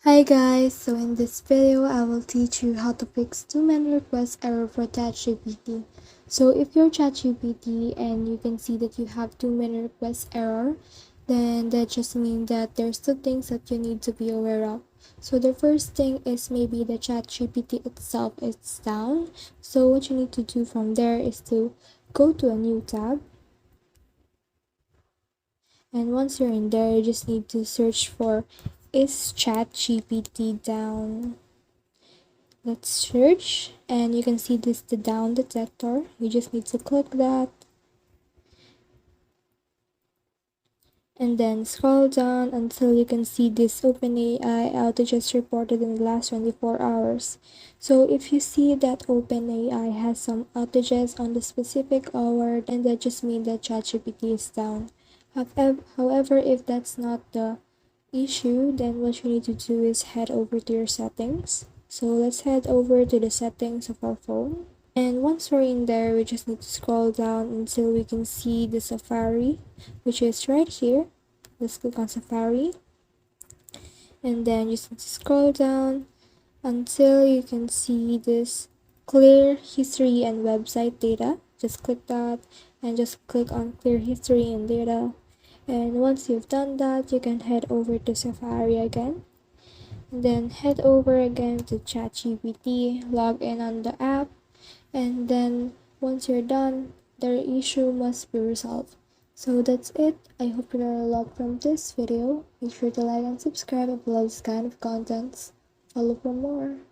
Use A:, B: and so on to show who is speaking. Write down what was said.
A: Hi guys, so in this video I will teach you how to fix too many request error for ChatGPT. So if you're ChatGPT and you can see that you have too many request error, then that just means that there's two things that you need to be aware of. So the first thing is maybe the ChatGPT itself is down. So what you need to do from there is to go to a new tab, and once you're in there you just need to search for is ChatGPT down. Let's search, and you can see this the down detector. You just need to click that and then scroll down until you can see this OpenAI outages reported in the last 24 hours. So if you see that OpenAI has some outages on the specific hour, then that just means that ChatGPT is down. However, if that's not the issue, then what you need to do is head over to your settings. So let's head over to the settings of our phone. And once we're in there, we just need to scroll down until we can see the Safari, which is right here. Let's click on Safari. And then just need to scroll down until you can see this clear history and website data. Just click that and just click on clear history and data. And once you've done that, you can head over to Safari again. And then head over again to ChatGPT, log in on the app, and then once you're done, the issue must be resolved. So that's it. I hope you learned a lot from this video. Make sure to like and subscribe if you love this kind of contents. Follow for more.